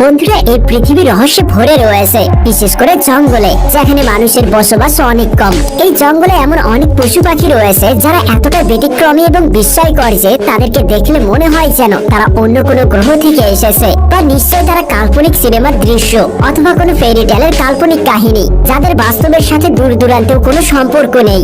বন্ধুরা, এই পৃথিবী রহস্যে ভরে রয়েছে, বিশেষ করে জঙ্গলে, যেখানে মানুষের বসবাস অনেক কম। এই জঙ্গলে এমন অনেক পশু পাখি রয়েছে যারা এতটা ব্যতিক্রমী এবং বিস্ময়কর যে তাদেরকে দেখলে মনে হয় যেন তারা অন্য কোনো গ্রহ থেকে এসেছে, বা নিশ্চয় তারা কাল্পনিক সিনেমার দৃশ্য অথবা কোনো ফেরি টেলের কাল্পনিক কাহিনী, যাদের বাস্তবের সাথে দূর দূরান্তেও কোনো সম্পর্ক নেই।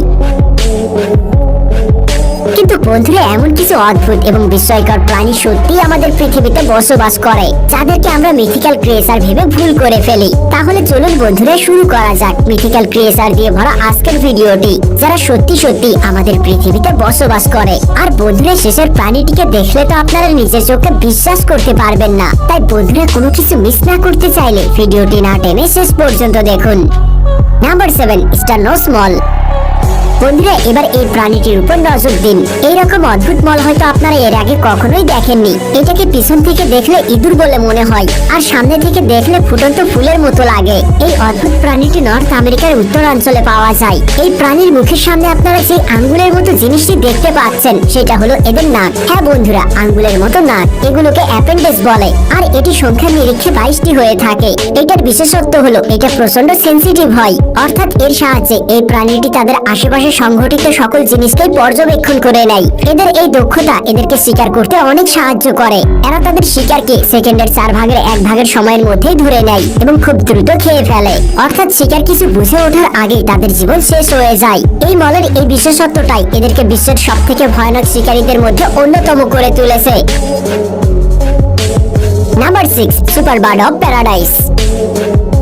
কিন্তু বন্ধুরা, এমন কিছু অদ্ভুত এবং বিস্ময়কর প্রাণী সত্যি আমাদের পৃথিবীতে বসবাস করে, যাদেরকে আমরা মিথিক্যাল ক্রিয়েচার ভেবে ভুল করে ফেলি। তাহলে চলুন বন্ধুরা, শুরু করা যাক মিথিক্যাল ক্রিয়েচার দিয়ে ভরা আজকের ভিডিওটি, যারা সত্যি সত্যি আমাদের পৃথিবীতে বসবাস করে। আর বন্ধুরা, শেষের প্রাণীটিকে দেখলে তো আপনারা নিজের চোখে বিশ্বাস করতে পারবেন না। তাই বন্ধুরা, কোনো কিছু মিস না করতে চাইলে ভিডিওটি না টেনে শেষ পর্যন্ত দেখুন। নাম্বার 7, স্টারনোসমল। বন্ধুরা, এবার এই প্রাণীটির উপর নজর দিন। এইরকম অদ্ভুত মল হয়তো আপনারা এর আগে কখনোই দেখেননি। এটাকে পিছন থেকে দেখলে ইঁদুর বলে মনে হয়, আর সামনে থেকে দেখলে ফুটন্ত ফুলের মতো লাগে। এই অদ্ভুত প্রাণীটি নর্থ আমেরিকার উত্তরাঞ্চলে পাওয়া যায়। এই প্রাণীর মুখের সামনে আপনারা সেই আঙ্গুলের মতো জিনিসটি দেখতে পাচ্ছেন, সেটা হলো এদের নাক। হ্যাঁ বন্ধুরা, আঙ্গুলের মতো নাক, এগুলোকে অ্যাপেন্ডেক্স বলে। আর এটি সংখ্যার নিরীক্ষে 22টি হয়ে থাকে। এটার বিশেষত্ব হলো এটা প্রচন্ড সেনসিটিভ হয়, অর্থাৎ এর সাহায্যে এই প্রাণীটি তাদের আশেপাশে সংঘটিত সকল জিনিসকে পর্যবেক্ষণ করে নেয়। এদের এই দক্ষতা এদেরকে শিকার করতে অনেক সাহায্য করে। এরা তাদের শিকারকে সেকেন্ডের 1/4 সময়ের মধ্যেই ধরে নেয় এবং খুব দ্রুত খেয়ে ফেলে, অর্থাৎ শিকার কিছু বুঝে ওঠার আগেই তাদের জীবন শেষ হয়ে যায়। এই মলের এই বিশেষত্বটাই এদেরকে বিশ্বের সবথেকে ভয়ানক শিকারীদের মধ্যে অন্যতম করে তুলেছে। Number 6, super bird of paradise.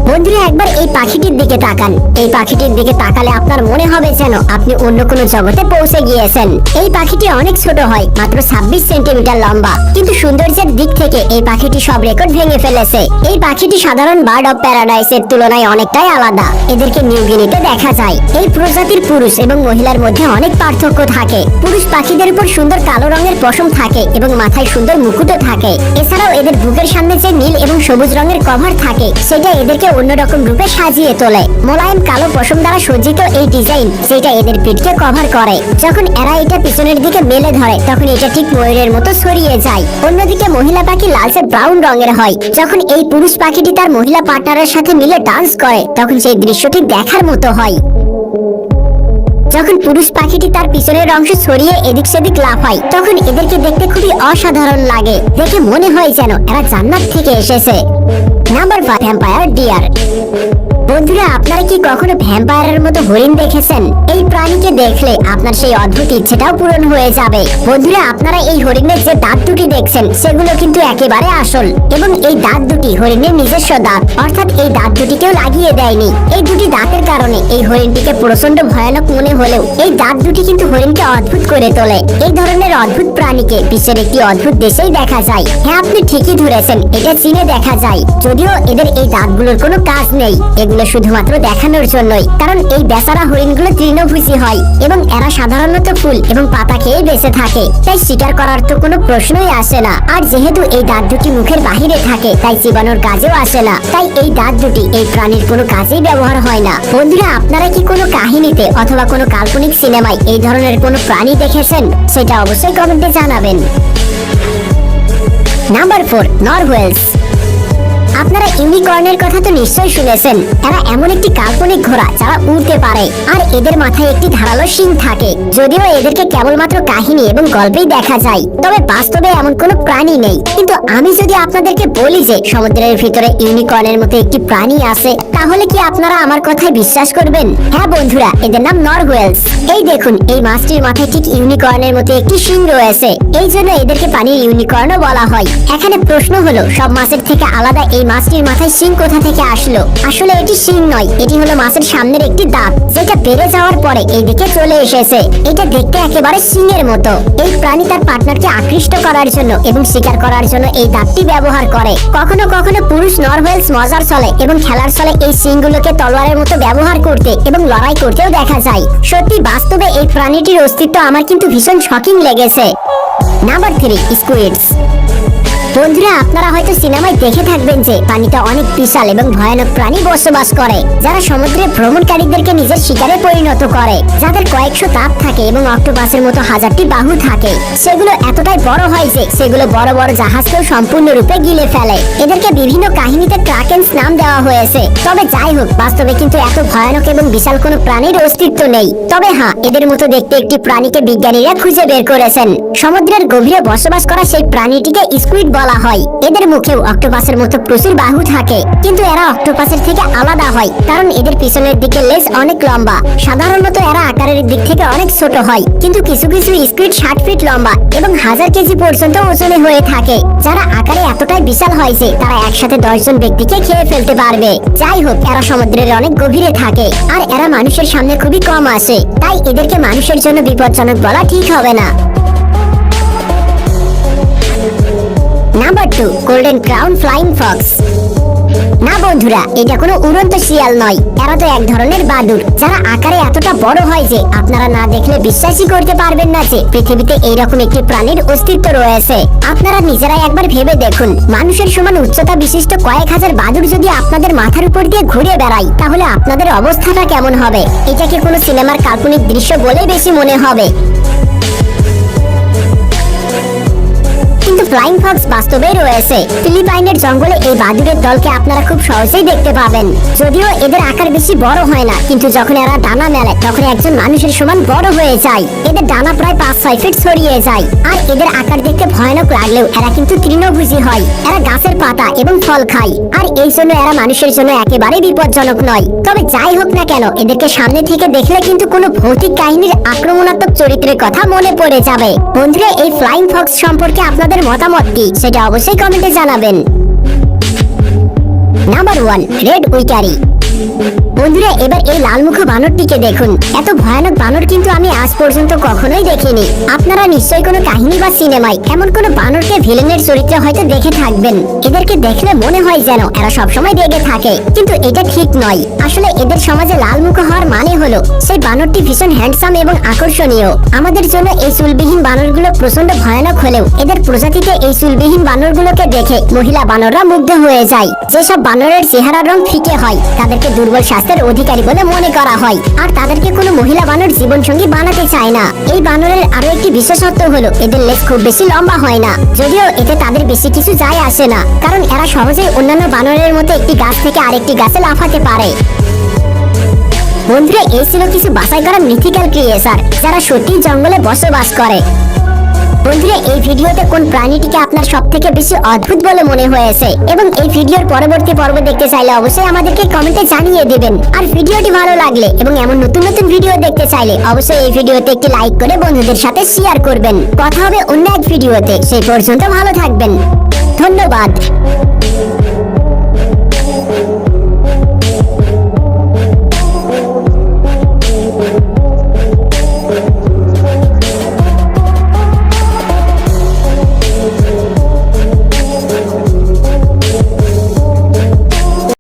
বন্ধুরা, একবার এই পাখিটির দিকে তাকান। এই পাখিটির দিকে তাকালে আপনার মনে হবে যেন আপনি অন্য কোনো জগতে পৌঁছে গিয়েছেন। এই পাখিটি অনেক ছোট হয়, মাত্র 26 সেন্টিমিটার লম্বা, কিন্তু সৌন্দর্যের দিক থেকে এই পাখিটি সব রেকর্ড ভেঙে ফেলেছে। এই পাখিটি সাধারণ বার্ড অফ প্যারাডাইসের তুলনায় অনেকটাই আলাদা। এদেরকে নিউ গিনিতে দেখা যায়। এই প্রজাতির পুরুষ এবং মহিলার মধ্যে অনেক পার্থক্য থাকে। পুরুষ পাখিদের উপর সুন্দর কালো রঙের পশম থাকে এবং মাথায় সুন্দর মুকুটও থাকে। এছাড়াও এদের বুকের সামনে যে নীল এবং সবুজ রঙের কভার থাকে, সেটা এদেরকে অন্যরকম রূপে সাজিয়ে তোলে। মোলায়েম কালো পশম দ্বারা সজ্জিত এই ডিজাইন, যেটা এদের পিঠকে কভার করে, যখন এরা এটা পিছনের দিকে মেলে ধরে তখন এটা ঠিক ময়ূরের মতো ছড়িয়ে যায়। অন্যদিকে মহিলা পাখি লালচে ব্রাউন রঙের হয়। যখন এই পুরুষ পাখিটি তার মহিলা পার্টনারের সাথে মিলে ডান্স করে তখন সেই দৃশ্যটি দেখার মতো হয়। যখন পুরুষ পাখিটি তার পিছনের অংশ ছড়িয়ে এদিক সেদিক লাফায় তখন এদেরকে দেখতে খুবই অসাধারণ লাগে। দেখে মনে হয় যেন এরা জান্নাত থেকে এসেছে। Number 5, vampire deer. বন্ধুরা, আপনারা কি কখনো ভ্যাম্পায়ারের মতো হরিণ দেখেছেন? এই প্রাণীকে দেখলে আপনার সেই অদ্ভুত ইচ্ছেটাও পূরণ হয়ে যাবে। বন্ধুরা, আপনারা এই হরিণের যে দাঁত দুটি দেখছেন সেগুলো কিন্তু একেবারে আসল, এবং এই দাঁত দুটি হরিণের নিজস্ব দাঁত, অর্থাৎ এই দাঁত দুটি কেউ লাগিয়ে দেয়নি। এই দুটি দাঁতের কারণে এই হরিণটিকে প্রচন্ড ভয়ানক মনে হলেও এই দাঁত দুটি কিন্তু হরিণকে অদ্ভুত করে তোলে। এই ধরনের অদ্ভুত প্রাণীকে বিশ্বের একটি অদ্ভুত দেশেই দেখা যায়। হ্যাঁ, আপনি ঠিকই ধরেছেন, এটা চীনে দেখা যায়। যদিও এদের এই দাঁতগুলোর কোনো কাজ নেই, এগুলো শুধুমাত্র দেখানোর জন্যই, কারণ এই বেচারা হরিণগুলো তৃণভোজী হয় এবং এরা সাধারণত ফুল এবং পাতা খেয়ে বেঁচে থাকে, তাই শিকার করার তো কোনো প্রশ্নই আসে না। আর যেহেতু এই দাঁত দুটি মুখের বাহিরে থাকে তাই চিবানোর কাজেও আসে না, তাই এই দাঁত দুটি এই প্রাণীর কোনো কাজেই ব্যবহার হয় না। বন্ধুরা, আপনারা কি কোনো কাহিনীতে অথবা কোনো কাল্পনিক সিনেমায় এই ধরনের কোনো প্রাণী দেখেছেন? সেটা অবশ্যই কমেন্টে জানাবেন। নাম্বার 4, নরওয়েলস। আপনারা ইউনিকর্নের কথা তো নিশ্চয়ই শুনেছেন। এরা এমন একটি কাল্পনিক ঘোড়া যারা উড়তে পারে, আর এদের মাথায় একটি ধারালো শিং থাকে। যদিও এদেরকে কেবলমাত্র কাহিনী এবং গল্পেই দেখা যায়, তবে বাস্তবে এমন কোনো প্রাণী নেই। কিন্তু আমি যদি আপনাদেরকে বলি যে সমুদ্রের ভিতরে ইউনিকর্নের মতো একটি প্রাণী আছে, তাহলে কি আপনারা আমার কথায় বিশ্বাস করবেন? হ্যাঁ বন্ধুরা, এদের নাম নরওয়েলস। এই দেখুন, এই মাছটির মাথায় ঠিক ইউনিকর্নের মতো একটি শিং রয়েছে, এই জন্য এদেরকে পানির ইউনিকর্নও বলা হয়। এখানে প্রশ্ন হলো, সব মাছের থেকে আলাদা এই মাছটির মাথায় শিং কোথা থেকে আসলো? আসলে এটি শিং নয়, এটি হলো মাছের সামনের একটি দাঁত, যেটা বেড়ে যাওয়ার পরে এই দিকে চলে এসেছে। এটা দেখতে একেবারে শিংয়ের মতো। এই প্রাণী তার পার্টনারকে আকৃষ্ট করার জন্য এবং শিকার করার জন্য এই দাঁতটি ব্যবহার করে। কখনো কখনো পুরুষ নরওয়েলস মজার চলে এবং খেলার চলে এই শিংগুলোকে তলোয়ারের মতো ব্যবহার করতে এবং লড়াই করতেও দেখা যায়। সত্যি বাস্তবে এই প্রাণীটির অস্তিত্ব আমার কিন্তু ভীষণ শকিং লেগেছে। নাম্বার 3, স্কুইডস। বন্ধুরা, আপনারা হয়তো সিনেমায় দেখে থাকবেন যে পানিতে অনেক বিশাল এবং ভয়ানক প্রাণী বসবাস করে, যারা সমুদ্রে ভ্রমণকারীদেরকে নিজের শিকারে পরিণত করে, যাদের কয়েকশো দাঁত থাকে এবং অক্টোপাসের মতো হাজারটি বাহু থাকে। সেগুলো এতটাই বড় হয় যে সেগুলো বড় বড় জাহাজকেও সম্পূর্ণরূপে গিলে ফেলে। এদেরকে বিভিন্ন কাহিনীতে ক্রাকেন্স নাম দেওয়া হয়েছে। তবে যাই হোক, বাস্তবে কিন্তু এত ভয়ানক এবং বিশাল কোনো প্রাণীর অস্তিত্ব নেই। তবে হ্যাঁ, এদের মতো দেখতে একটি প্রাণীকে বিজ্ঞানীরা খুঁজে বের করেছেন। সমুদ্রের গভীরে বসবাস করা সেই প্রাণীটিকে স্কুইড বলা হয়। এদের মুখেও অক্টোপাসের মতো প্রচুর বাহু থাকে, কিন্তু এরা অক্টোপাসের থেকে আলাদা হয় কারণ এদের পিছনের দিকে লেজ অনেক লম্বা। সাধারণত এরা আকারের দিক থেকে অনেক ছোট হয়, কিন্তু কিছু কিছু স্কুইড 60 ফিট লম্বা এবং 1000 কেজি পর্যন্ত ওজনে হয়ে থাকে, যারা আকারে এতটাই বিশাল হয় যে তারা একসাথে 10 জন ব্যক্তিকে খেয়ে ফেলতে পারবে। যাই হোক, এরা সমুদ্রের অনেক গভীরে থাকে আর এরা মানুষের সামনে খুবই কম আসে, তাই এদেরকে মানুষের জন্য বিপজ্জনক বলা ঠিক হবে না। Number 2, golden crown flying Fox. না বন্ধুরা, এটা কোনো উড়ন্ত শিয়াল নয়। এরা তো এক ধরনের বাদুড়, যারা আকারে এতটা বড় হয় যে আপনারা না দেখলে বিশ্বাসই করতে পারবেন না যে পৃথিবীতে এইরকম একটি প্রাণীর অস্তিত্ব রয়েছে। আপনারা নিজেরাই একবার ভেবে দেখুন, মানুষের সমান উচ্চতা বিশিষ্ট কয়েক হাজার বাদুড় যদি আপনাদের মাথার উপর দিয়ে ঘুরে বেড়ায়, তাহলে আপনাদের অবস্থাটা কেমন হবে? এটাকে কোনো সিনেমার কাল্পনিক দৃশ্য বলে বেশি মনে হবে। কিন্তু ফ্লাইং ফক্স বাস্তবেই রয়েছে। ফিলিপাইনের জঙ্গলে এই বাদুড়ের দলকে আপনারা খুব সহজেই দেখতে পাবেন। যদিও এদের আকার বেশি বড় হয় না, কিন্তু যখন এরা ডানা মেলে তখন একজন মানুষের সমান বড় হয়ে যায়। এদের ডানা প্রায় 5-6 ফিট ছড়িয়ে যায়। আর এদের আকার দেখতে ভয়ানক লাগলেও এরা কিন্তু তৃণভোজী হয়। এরা গাছের পাতা এবং ফল খায়, আর এই জন্য এরা মানুষের জন্য একেবারেই বিপজ্জনক নয়। তবে যাই হোক না কেন, এদেরকে সামনে থেকে দেখলে কিন্তু কোনো ভৌতিক কাহিনীর আক্রমণাত্মক চরিত্রের কথা মনে পড়ে যাবে। বন্ধুরা, এই ফ্লাইং ফক্স সম্পর্কে আপনাদের মতামত কি সেটা অবশ্যই কমেন্টে জানাবেন। নাম্বার 1, রেড উইকারি। বন্ধুরা, এবার এই লালমুখ বানরটিকে দেখুন। এত ভয়ানক বানর কিন্তু আমি আজ পর্যন্ত কখনোই দেখিনি। আপনারা নিশ্চয়ই কোনো কাহিনী বা সিনেমায় এমন কোনো বানরকে ভিলেনের চরিত্রে হয়তো দেখে থাকবেন। এদেরকে দেখলে মনে হয় যেন এরা সবসময় রেগে থাকে, কিন্তু এটা ঠিক নয়। আসলে এদের সমাজে লালমুখ হওয়ার মানে হলো সেই বানরটি ভীষণ হ্যান্ডসাম এবং আকর্ষণীয়। আমাদের জন্য এই চুলবিহীন বানরগুলো প্রচন্ড ভয়ানক হলেও এদের প্রজাতিতে এই চুলবিহীন বানরগুলোকে দেখে মহিলা বানররা মুগ্ধ হয়ে যায়। যেসব বানরের চেহারার রং ফিকে হয় তাদেরকে দুর্বল স্বাস্থ্যের অধিকারী বলে মনে করা হয়, আর তাদেরকে কোনো মহিলা বানর জীবনসঙ্গী বানাতে চায় না। এই বানরের আরো একটি বিশেষত্ব হলো এদের লেজ খুব বেশি লম্বা হয় না, যদিও এতে তাদের বেশি কিছু যায় আসে না, কারণ এরা সহজেই অন্যান্য বানরের মতো একটি গাছ থেকে আরেকটি গাছে লাফাতে পারে। বন্ধুরা, এই ছিল কিছু বাছাই করা মিথিক্যাল ক্রিয়েচার যারা সত্যি জঙ্গলে বসবাস করে। বন্ধুরা, এই ভিডিওতে কোন প্রাণীটিকে আপনার সব থেকে বেশি অদ্ভুত বলে মনে হয়েছে এবং এই ভিডিওর পরবর্তী পর্ব দেখতে চাইলে অবশ্যই আমাদেরকে কমেন্টে জানিয়ে দিবেন। আর ভিডিওটি ভালো লাগলে এবং এমন নতুন নতুন ভিডিও দেখতে চাইলে অবশ্যই এই ভিডিওতে একটি লাইক করে বন্ধুদের সাথে শেয়ার করবেন। কথা হবে অন্য এক ভিডিওতে। সেই পর্যন্ত ভালো থাকবেন। ধন্যবাদ।